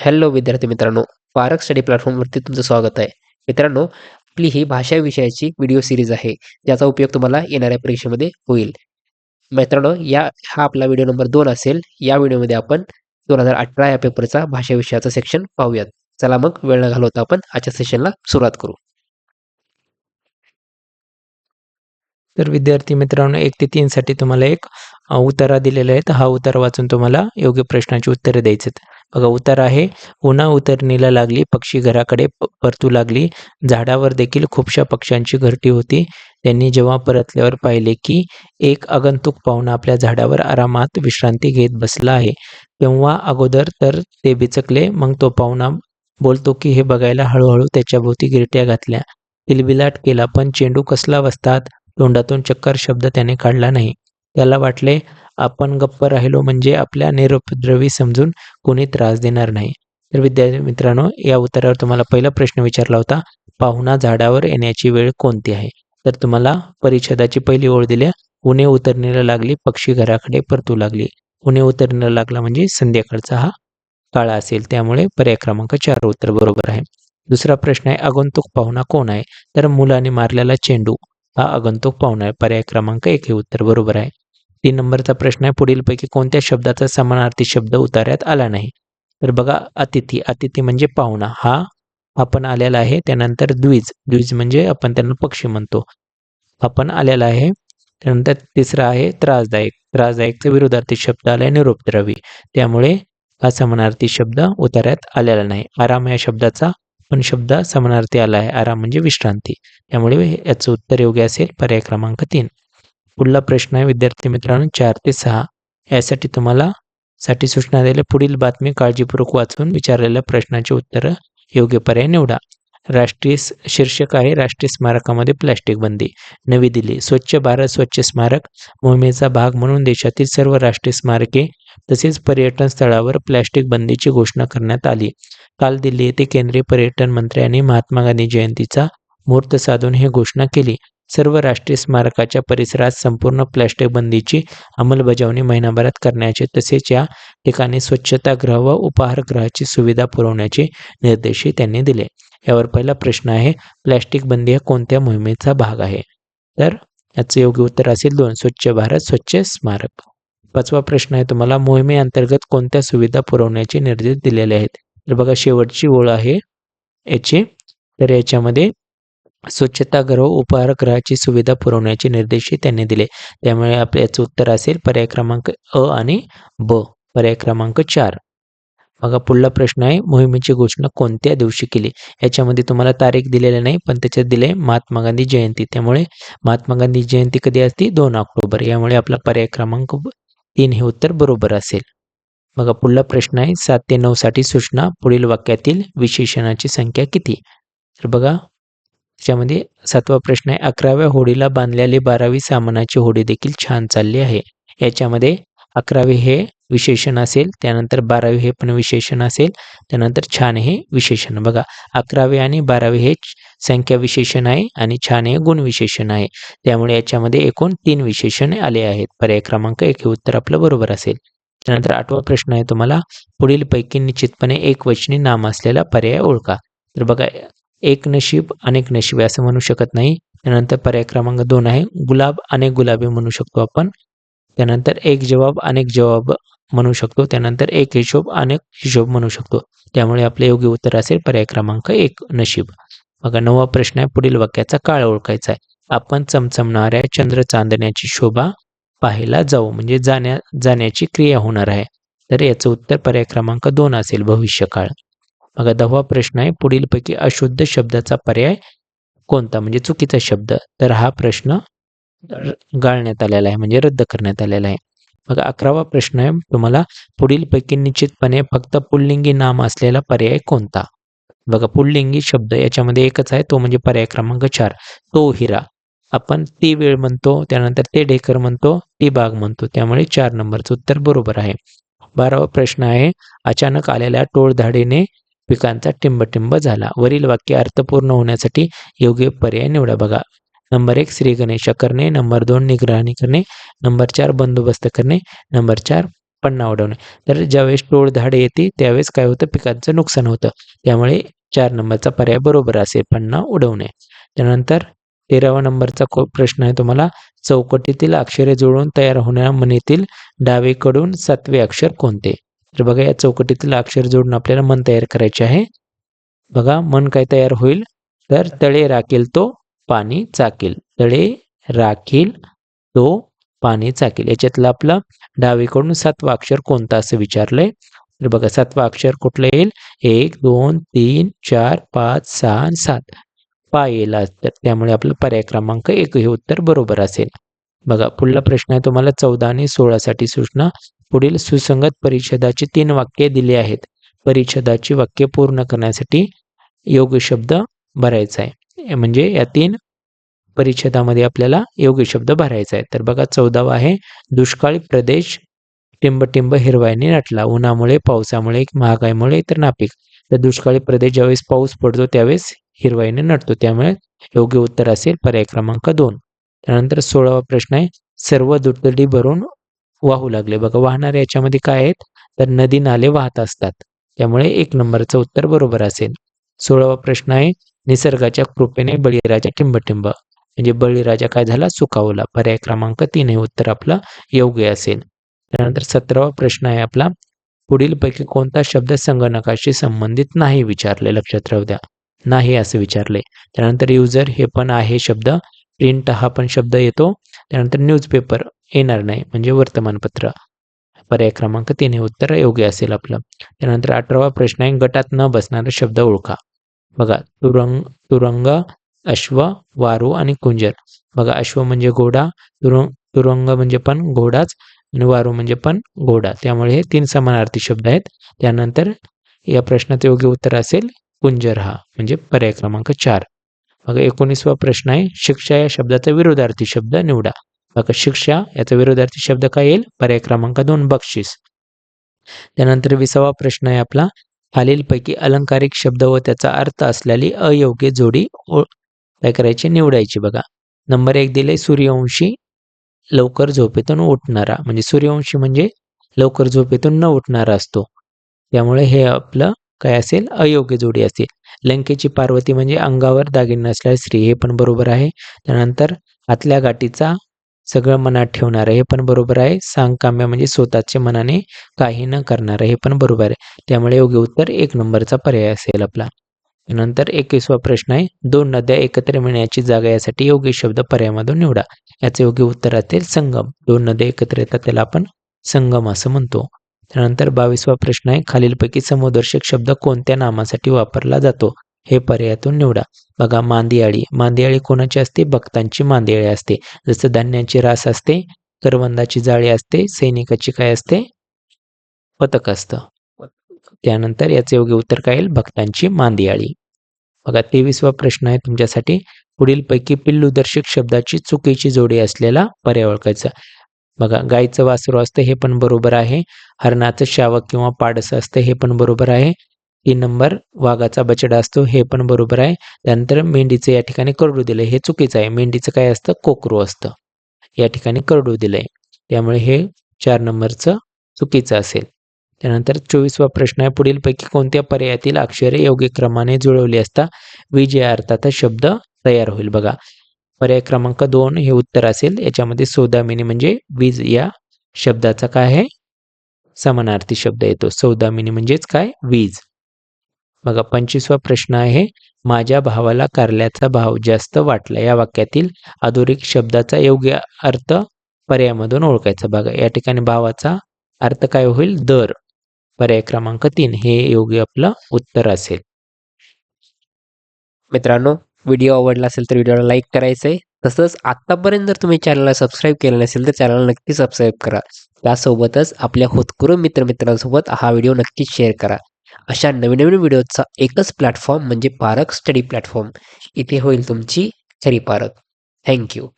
Hello विद्यार्थी मित्रांनो, पारख study प्लॅटफॉर्मवरती तुमचं स्वागत आहे. मित्रांनो, आपली ही भाषा विषयाची व्हिडिओ सीरीज आहे, ज्याचा उपयोग तुम्हाला येणाऱ्या परीक्षेमध्ये होईल. मित्रांनो, हा आपला व्हिडिओ नंबर 2 असेल. या व्हिडिओमध्ये आपण 2018 या पेपरचा भाषा विषयाचा सेक्शन पाहूयात. चला मग वेळ न घालवता आपण आजच्या सेशनला सुरुवात करू. तर विद्यार्थी मित्रांनो 1 ते 3 साठी तुम्हाला एक उतारा दिलेला आहे. तर हा उतारा वाचून तुम्हाला योग्य प्रश्नाची उत्तरे द्यायची आहेत. बघा उतारा आहे, उन्हा उतरणीला लागली, पक्षी घराकडे परतू लागली. झाडावर देखील खूपशा पक्ष्यांची घरटी होती. त्यांनी जेव्हा परतल्यावर पाहिले की एक आगंतुक पाहुणा आपल्या झाडावर आरामात विश्रांती घेत बसला आहे. तेव्हा अगोदर तर ते बिचकले, मग तो पाहुणा बोलतो की हे बघायला हळूहळू त्याच्याभोवती गिरट्या घातल्या, किलबिलाट केला, पण चेंडू कसला वसतात तोंडातून चक्कर शब्द त्याने काढला नाही. त्याला वाटले आपण गप्प राहिलो म्हणजे आपल्या निरुपद्रवी समजून कोणी त्रास देणार नाही. तर विद्यार्थी मित्रांनो, या उत्तरावर तुम्हाला पहिला प्रश्न विचारला होता, पाहुणा झाडावर येण्याची वेळ कोणती आहे? तर तुम्हाला परिच्छेदाची पहिली ओळ दिली, उन्हे उतरणीला लागली, पक्षी घराकडे परतू लागली. उन्हे उतरणीला लागला म्हणजे संध्याकाळचा हा काळ असेल, त्यामुळे पर्याय क्रमांक 4 उत्तर बरोबर आहे. दुसरा प्रश्न आहे, आगंतुक पाहुणा कोण आहे? तर मुलाने मारलेला चेंडू हा आगंतुक पाहुणा आहे. पर्याय क्रमांक 1 हे उत्तर बरोबर आहे. 3 नंबरचा प्रश्न आहे, पुढीलपैकी कोणत्या शब्दाचा समानार्थी शब्द उतार्यात आला नाही? तर बघा अतिथी, अतिथी म्हणजे पाहुणा, हा आपण आलेला आहे. त्यानंतर द्विज, द्विज म्हणजे आपण त्यांना पक्षी म्हणतो, आपण आलेला आहे. त्यानंतर तिसरा आहे त्रासदायक, त्रासदायकचा विरोधार्थी शब्द आलाय निरुपद्रवी, त्यामुळे हा समानार्थी शब्द उतार्यात आलेला नाही. आराम या शब्दाचा पण शब्द समानार्थी आला आहे, आराम म्हणजे विश्रांती, त्यामुळे याचं उत्तर योग्य असेल पर्याय क्रमांक 3. पुढला प्रश्न आहे विद्यार्थी मित्रांनो 4 ते 6 यासाठी तुम्हाला सूचना दिल्या, पुढील बातमी काळजीपूर्वक वाचून विचारलेल्या प्रश्नाचे उत्तर योग्य पर्याय निवडा. राष्ट्रीय शीर्षक आहे, राष्ट्रीय स्मारकामध्ये प्लॅस्टिक बंदी. नवी दिल्ली, स्वच्छ भारत स्वच्छ स्मारक मोहिमेचा भाग म्हणून देशातील सर्व राष्ट्रीय स्मारके तसेच पर्यटन स्थळावर प्लॅस्टिक बंदीची घोषणा करण्यात आली. काल दिल्ली येथे केंद्रीय पर्यटन मंत्र्यांनी महात्मा गांधी जयंतीचा मुहूर्त साधून ही घोषणा केली. सर्व राष्ट्रीय स्मारकाच्या परिसरात संपूर्ण प्लॅस्टिक बंदीची अंमलबजावणी महिनाभरात करण्याचे तसेच या ठिकाणी स्वच्छतागृह व उपाहारगृहाची सुविधा पुरवण्याचे निर्देशही त्यांनी दिले. यावर पहिला प्रश्न आहे, प्लॅस्टिक बंदी हा कोणत्या मोहिमेचा भाग आहे? तर याचं योग्य उत्तर असेल 2, स्वच्छ भारत स्वच्छ स्मारक. 5वा प्रश्न आहे, तुम्हाला मोहिमेअंतर्गत कोणत्या सुविधा पुरवण्याचे निर्देश दिलेले आहेत? तर बघा शेवटची ओळ आहे याची, तर याच्यामध्ये स्वच्छतागृह उपाहारगृहाची सुविधा पुरवण्याचे निर्देशही त्यांनी दिले, त्यामुळे याचं उत्तर असेल पर्याय क्रमांक अ आणि ब, पर्याय क्रमांक 4. बघा पुढला प्रश्न आहे, मोहिमेची घोषणा कोणत्या दिवशी केली? याच्यामध्ये तुम्हाला तारीख दिलेली नाही, पण त्याच्यात दिले महात्मा गांधी जयंती, त्यामुळे महात्मा गांधी जयंती कधी असते? 2 ऑक्टोबर, यामुळे आपला पर्याय क्रमांक 3 हे उत्तर बरोबर असेल. बघा पुढला प्रश्न आहे, 7 ते 9 साठी सूचना, पुढील वाक्यातील विशेषणाची संख्या किती? तर बघा त्याच्यामध्ये 7वा प्रश्न आहे, 11व्या होडीला बांधलेली 12वी सामानाची होडी देखील छान चालली आहे. याच्यामध्ये 11वी हे विशेषण असेल, त्यानंतर 12वी हे पण विशेषण असेल, त्यानंतर छान हे विशेषण. बघा 11वी आणि 12वी हे संख्या विशेषण आहे आणि छान हे गुण विशेषण आहे, त्यामुळे याच्यामध्ये एकूण 3 विशेषणे आले आहेत. पर्याय क्रमांक 1 हे उत्तर आपलं बरोबर असेल. त्यानंतर 8वा प्रश्न आहे, तुम्हाला पुढीलपैकी निश्चितपणे एकवचनी नाम असलेला पर्याय ओळखा. तर बघा एक नशीब अनेक नशिबे असं म्हणू शकत नाही. त्यानंतर पर्याय क्रमांक 2 आहे, गुलाब अनेक गुलाबी म्हणू शकतो आपण. त्यानंतर एक जवाब अनेक जवाब म्हणू शकतो. त्यानंतर एक हिशोब अनेक हिशोब म्हणू शकतो, त्यामुळे आपले योग्य उत्तर असेल पर्याय क्रमांक 1 नशीब. बघा 9वा प्रश्न आहे, पुढील वाक्याचा काळ ओळखायचा आहे. आपण चमचमणाऱ्या चंद्र चांदण्याची शोभा पाहायला जाऊ, म्हणजे जाण्याची क्रिया होणार आहे, तर याचं उत्तर पर्याय क्रमांक 2 असेल भविष्यकाळ. बघा 10वा प्रश्न आहे, पुढीलपैकी अशुद्ध शब्दाचा पर्याय कोणता, म्हणजे चुकीचा शब्द? तर हा प्रश्न गाळण्यात आलेला आहे, म्हणजे रद्द करण्यात आलेला आहे. बघा 11वा प्रश्न आहे, तुम्हाला पुढीलपैकी निश्चितपणे फक्त पुल्लिंगी नाम असलेला पर्याय कोणता? बघा पुल्लिंगी शब्द याच्यामध्ये एकच आहे, तो म्हणजे पर्याय क्रमांक 4, तो हिरा. आपण ती वेळ म्हणतो, त्यानंतर ते ढेकर म्हणतो, ती बाग म्हणतो, त्यामुळे 4 नंबरचं उत्तर बरोबर आहे. 12वा प्रश्न आहे, अचानक आलेल्या टोळधाडीने पिकांचा टिंबटिंब झाला. वरील वाक्य अर्थपूर्ण होण्यासाठी योग्य पर्याय निवडा. बघा नंबर 1 श्री गणेशा करणे, नंबर 2 निगराणी करणे, नंबर 4 बंदोबस्त करणे, नंबर 4 पन्ना उडवणे. तर ज्यावेळेस टोळधाड येते त्यावेळेस काय होतं, पिकांचं नुकसान होतं. त्यामुळे 4 नंबरचा पर्याय बरोबर असेल, पन्ना उडवणे. त्यानंतर 13वा नंबरचा प्रश्न आहे तुम्हाला, चौकटीतील अक्षरे जुळवून तयार होणाऱ्या म्हणीतील डावीकडून 7वे अक्षर कोणते? तर बघा, या चौकटीतील अक्षर जोडून आपल्याला मन तयार करायचे आहे. बघा, मन काय तयार होईल, तर तळे राखील तो पाणी चाकील. तळे राखील तो पाणी चाकील. याच्यातलं आपलं डावीकडून 7वं अक्षर कोणतं असं विचारलंय. तर बघा, 7वं अक्षर कुठलं येईल? 1, 2, 3, 4, 5, 6 आणि 7 पा येईल. तर त्यामुळे आपलं पर्याय क्रमांक 1 हे उत्तर बरोबर असेल. बघा, पुढला प्रश्न आहे तुम्हाला 14 आणि 16 साठी सूचना. पुढील सुसंगत परिच्छेदाची 3 वाक्ये दिली आहेत. परिच्छेदाची वाक्य पूर्ण करण्यासाठी योग्य शब्द भरायचा आहे. म्हणजे या 3 परिच्छेदामध्ये आपल्याला योग्य शब्द भरायचा आहे. तर बघा, 14वा आहे, दुष्काळी प्रदेश टिंब हिरवाईने नटला. उन्हामुळे, पावसामुळे, महागाईमुळे तर नापीक. तर दुष्काळी प्रदेश ज्यावेळेस पाऊस पडतो त्यावेळेस हिरवाईने नटतो. त्यामुळे योग्य उत्तर असेल पर्याय क्रमांक 2. त्यानंतर 16वा प्रश्न आहे, सर्व दुथडी भरून वाहू लागले. बघा, वाहणारे याच्यामध्ये काय आहेत, तर नदी नाले वाहत असतात. त्यामुळे 1 नंबरचं उत्तर बरोबर असेल. 16वा प्रश्न आहे, निसर्गाच्या कृपेने बळीराजा टिंब. म्हणजे बळीराजा काय झाला, सुखावला. पर्याय क्रमांक 3 हे उत्तर आपलं योग्य असेल. त्यानंतर 17वा प्रश्न आहे आपला, पुढीलपैकी कोणता शब्द संगणकाशी संबंधित नाही विचारले. लक्षात राहू द्या, नाही असं विचारले. त्यानंतर युजर हे पण आहे शब्द. प्रिंट हा पण शब्द येतो. त्यानंतर न्यूजपेपर येणार नाही, म्हणजे वर्तमानपत्र. पर्याय क्रमांक 3 हे उत्तर योग्य असेल आपलं. त्यानंतर 18वा प्रश्न आहे, गटात न बसणारा शब्द ओळखा. बघा, तुरंग, अश्व, वारू आणि कुंजर. बघा, अश्व म्हणजे घोडा, तुरंग म्हणजे पण घोडाच आणि वारू म्हणजे पण घोडा. त्यामुळे हे 3 समानार्थी शब्द आहेत. त्यानंतर या प्रश्नाचं योग्य उत्तर असेल कुंजर हा, म्हणजे पर्याय क्रमांक 4. बघा, 19वा प्रश्न आहे, शिक्षा या शब्दाचा विरोधार्थी शब्द निवडा. बघा, शिक्षा याचा विरोधार्थी शब्द काय येईल? पर्याय क्रमांक 2 बक्षीस. त्यानंतर 20वा प्रश्न आहे आपला, खालीलपैकी अलंकारिक शब्द व त्याचा अर्थ असलेली अयोग्य जोडी काय करायची, निवडायची. बघा, नंबर 1 दिले, सूर्यवंशी लवकर झोपेतून उठणारा. म्हणजे सूर्यवंशी म्हणजे लवकर झोपेतून न उठणारा असतो. त्यामुळे हे आपलं काय असेल, अयोग्य जोडी असेल. लंकेची पार्वती म्हणजे अंगावर दागिने नसलेली स्त्री, हे पण बरोबर आहे. त्यानंतर आतल्या गाठीचा सगळं मनात ठेवणारं, हे पण बरोबर आहे. सांगकाम्य म्हणजे स्वतःच्या मनाने काही न करणारं, हे पण बरोबर आहे. त्यामुळे योग्य उत्तर 1 नंबरचा पर्याय असेल आपला. नंतर 21वा प्रश्न आहे, 2 नद्या एकत्र मिळण्याची जागा यासाठी योग्य शब्द पर्यायामधून निवडा. याचे योग्य उत्तर असेल संगम. 2 नद्या एकत्र येतात त्याला आपण संगम असं म्हणतो. त्यानंतर 22वा प्रश्न आहे, खालीलपैकी समूहदर्शक शब्द कोणत्या नामासाठी वापरला जातो? हे पर्यायातून निवडा. बघा, मांदियाळी. मांदियाळी कोणाची असते? भक्तांची मांदियाळी असते. जसं धान्याची रास असते, करवंदाची जाळी असते, सैनिकाची काय असते? पथक असतं. त्यानंतर याचे योग्य उत्तर काय येईल? भक्तांची मांदियाळी. बघा, 23वा प्रश्न आहे तुमच्यासाठी, पुढीलपैकी पिल्लूदर्शक शब्दाची चुकीची जोडी असलेला पर्याय ओळखायचा. बघा, गायचं वासरू असतं, हे पण बरोबर आहे. हरणाचं शावक किंवा पाडसं असतं, हे पण बरोबर आहे. 3 नंबर, वाघाचा बछडा असतो, हे पण बरोबर आहे. त्यानंतर मेंढीचं या ठिकाणी करडू दिलंय, हे चुकीचं आहे. मेंढीचं काय असतं? कोकरू असतं. या ठिकाणी करडू दिलंय, त्यामुळे हे 4 नंबरचं चुकीचं असेल. त्यानंतर 24वा प्रश्न आहे, पुढीलपैकी कोणत्या पर्यायातील अक्षरे योग्य क्रमाने जुळवली असता वीज या अर्थाचा शब्द तयार होईल? बघा, पर्याय क्रमांक 2 हे उत्तर असेल. याच्यामध्ये सौदामिनी म्हणजे वीज या शब्दाचा काय आहे? समानार्थी शब्द येतो. सौदामिनी म्हणजेच काय? वीज. बघा, 25वा प्रश्न आहे, माझ्या भावाला कारल्याचा भाव जास्त वाटला. या वाक्यातील अधोरेखित शब्दाचा योग्य अर्थ पर्यायामधून ओळखायचा. बघा, या ठिकाणी भावाचा अर्थ काय होईल? दर. पर्याय क्रमांक 3 हे योग्य आपलं उत्तर असेल. मित्रांनो, व्हिडिओ आवडला असेल तर व्हिडिओला लाईक करायचं आहे. तसंच आत्तापर्यंत जर तुम्ही चॅनलला सबस्क्राईब केलं नसेल तर चॅनलला नक्की सबस्क्राईब करा. त्यासोबतच आपल्या होतकरू मित्रमित्रांसोबत हा व्हिडिओ नक्कीच शेअर करा. अशा नवीन नवीन व्हिडिओचा एकच प्लॅटफॉर्म म्हणजे पारख स्टडी प्लॅटफॉर्म. इथे होईल तुमची खरी पारख. थँक्यू.